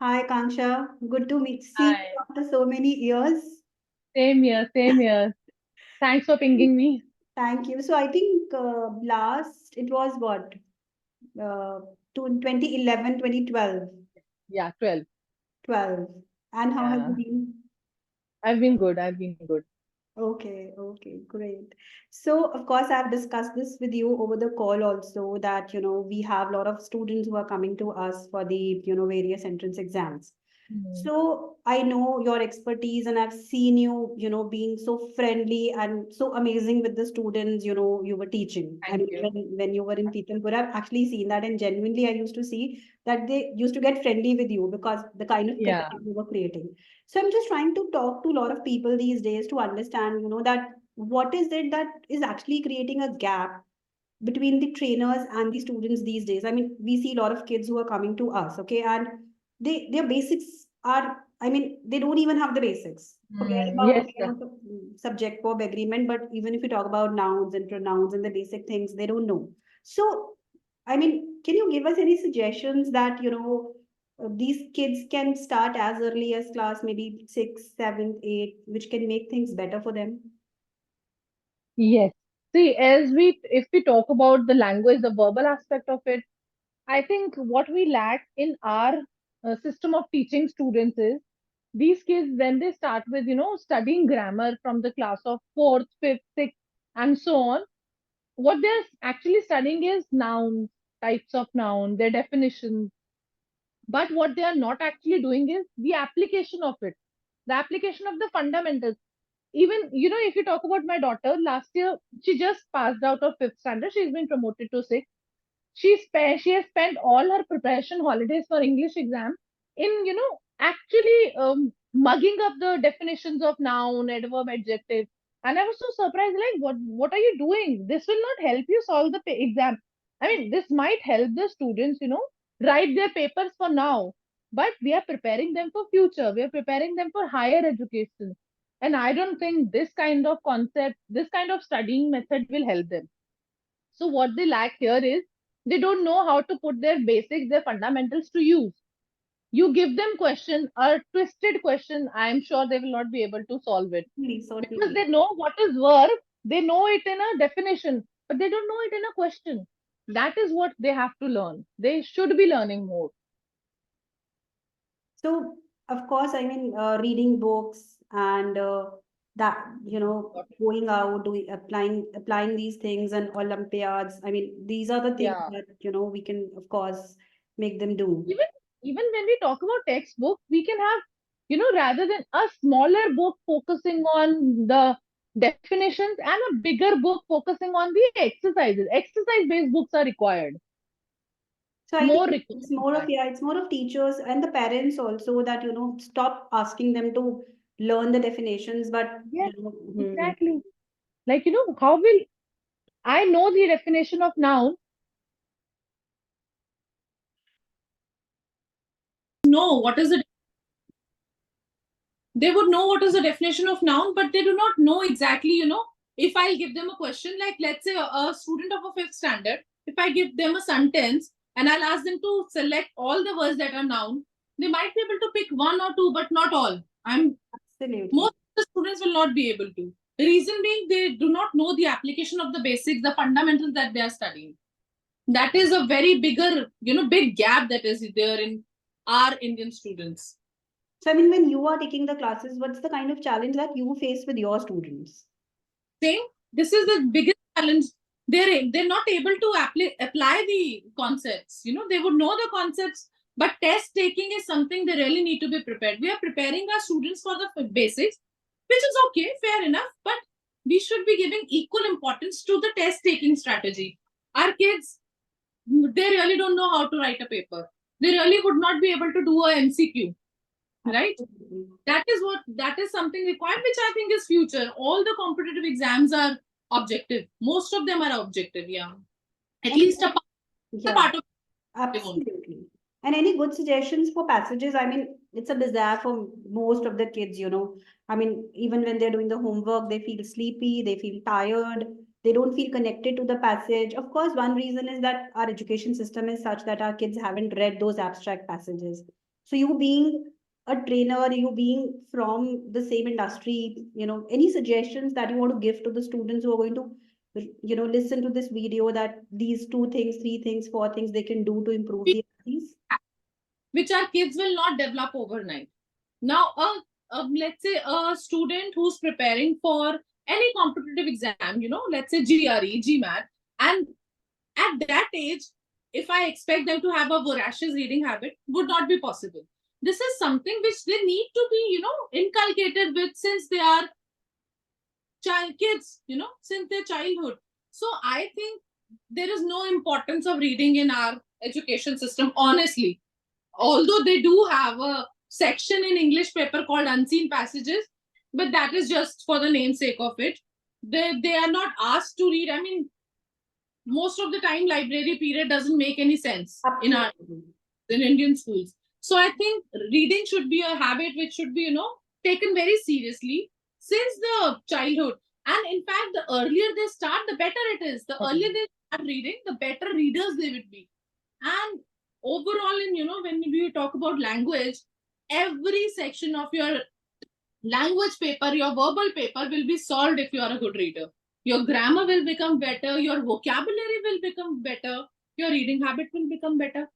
Hi, Kanksha. Good to see Hi. you after so many years. Same here, same here. Thanks for pinging me. Thank you. So I think last it was what uh, 2011, 2012, Yeah, 12. 12. And how has it Yeah. been? I've been good. I've been good. Okay, okay, great. So, of course, I've discussed this with you over the call also that, we have a lot of students who are coming to us for the, various entrance exams. Hmm. So I know your expertise and I've seen you, being so friendly and so amazing with the students, you were teaching. I Thank mean, you. when you were in Petalpur, I've actually seen that and genuinely I used to see that they used to get friendly with you because the kind of Yeah. connection you were creating. So I'm just trying to talk to a lot of people these days to understand, that what is it that is actually creating a gap between the trainers and the students these days. I mean, we see a lot of kids who are coming to us, okay, and their basics are, I mean, they don't even have the basics. Forget about Yes, subject verb agreement, but even if you talk about nouns and pronouns and the basic things, they don't know. So, I mean, can you give us any suggestions that these kids can start as early as class maybe six, seven, eight, which can make things better for them? yes. See, if we talk about the language, the verbal aspect of it, I think what we lack in our system of teaching students is these kids when they start with studying grammar from the class of fourth, fifth, sixth, and so on. What they're actually studying is nouns, types of noun, their definitions. But what they are not actually doing is the application of it, the application of the fundamentals. Even, if you talk about my daughter, last year, she just passed out of fifth standard. She's been promoted to sixth. She has spent all her preparation holidays for English exam in, actually mugging up the definitions of noun, adverb, adjective. And I was so surprised, like, what are you doing? This will not help you solve the exam. I mean, this might help the students, write their papers for now, but we are preparing them for future. We are preparing them for higher education. And I don't think this kind of concept, this kind of studying method will help them. So what they lack here is they don't know how to put their basics, their fundamentals to use. You give them question, a twisted question, I am sure they will not be able to solve it. Certainly, Because certainly. they know what is verb, they know it in a definition, but they don't know it in a question. That is what they have to learn. They should be learning more. So, of course, I mean, reading books and that, going out, doing, applying these things and Olympiads. I mean, these are the things Yeah. that, we can, of course, make them do. Even even when we talk about textbook, we can have, rather than a smaller book focusing on the definitions and a bigger book focusing on the exercises. Exercise based books are required. So I More think required it's in more of, fact. yeah, it's more of teachers and the parents also that, stop asking them to learn the definitions, but, Yes, hmm. exactly. Like, how will I know the definition of noun? Know what is the they would know what is the definition of noun, but they do not know exactly, if I'll give them a question, like let's say a student of a fifth standard, if I give them a sentence and I'll ask them to select all the words that are noun, they might be able to pick one or two, but not all. Absolutely. Most of the students will not be able to. The reason being they do not know the application of the basics, the fundamentals that they are studying. That is a very big gap that is there in our Indian students. So, I mean, when you are taking the classes, what's the kind of challenge that you face with your students? Same. This is the biggest challenge. They're not able to apply the concepts. They would know the concepts, but test taking is something they really need to be prepared. We are preparing our students for the basics, which is okay, fair enough. But we should be giving equal importance to the test taking strategy. Our kids, they really don't know how to write a paper. They really would not be able to do a MCQ, right? Absolutely. That is something required, which I think is future. All the competitive exams are objective. Most of them are objective. Yeah, at And least a yeah, part of they won't. absolutely. And any good suggestions for passages? I mean, it's a desire for most of the kids, I mean, even when they're doing the homework, they feel sleepy, they feel tired, they don't feel connected to the passage. Of course, one reason is that our education system is such that our kids haven't read those abstract passages. So you being a trainer, you being from the same industry, any suggestions that you want to give to the students who are going to, listen to this video, that these 2 things, 3 things, 4 things they can do to improve the abilities? Which our kids will not develop overnight. Now, let's say a student who's preparing for any competitive exam, let's say GRE, GMAT, and at that age, if I expect them to have a voracious reading habit, would not be possible. This is something which they need to be, inculcated with since they are kids, since their childhood. So I think there is no importance of reading in our education system, honestly. Although they do have a section in English paper called unseen passages, but that is just for the namesake of it. They are not asked to read. I mean, most of the time library period doesn't make any sense Absolutely. in Indian schools. So I think reading should be a habit which should be, taken very seriously since the childhood. And in fact, the earlier they start, the better it is. The earlier they start reading, the better readers they would be. And overall, when we talk about language, every section of your language paper, your verbal paper will be solved if you are a good reader. Your grammar will become better, your vocabulary will become better, your reading habit will become better.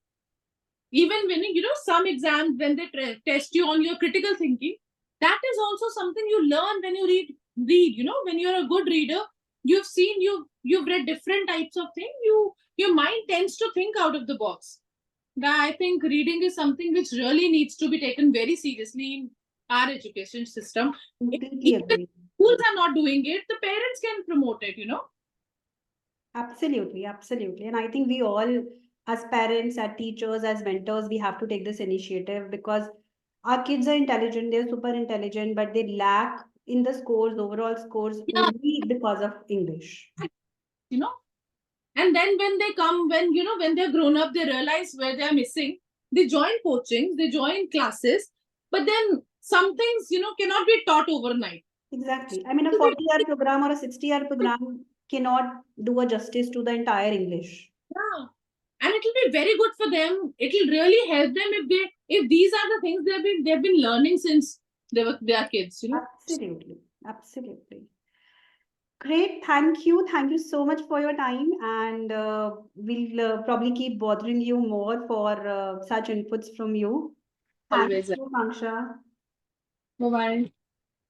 Even when, some exams, when they test you on your critical thinking, that is also something you learn when you read. When you're a good reader, you've read different types of things. Your mind tends to think out of the box. I think reading is something which really needs to be taken very seriously in our education system. Completely Even agree. schools are not doing it, the parents can promote it. Absolutely, absolutely. And I think we all, as parents, as teachers, as mentors, we have to take this initiative, because our kids are intelligent, they're super intelligent, but they lack in the scores, overall scores, Yeah, only because of English. you know. And then when they come, when they're grown up, they realize where they're missing. They join coaching, they join classes, but then some things, cannot be taught overnight. Exactly. I mean, a 40-year program or a 60-year program cannot do a justice to the entire English. Yeah. And it will be very good for them. It will really help them if these are the things they've been learning since they are kids. Absolutely. Absolutely. Great. Thank you. Thank you so much for your time. And we'll probably keep bothering you more for such inputs from you. Thank Always. you, Kangsha. Bye bye.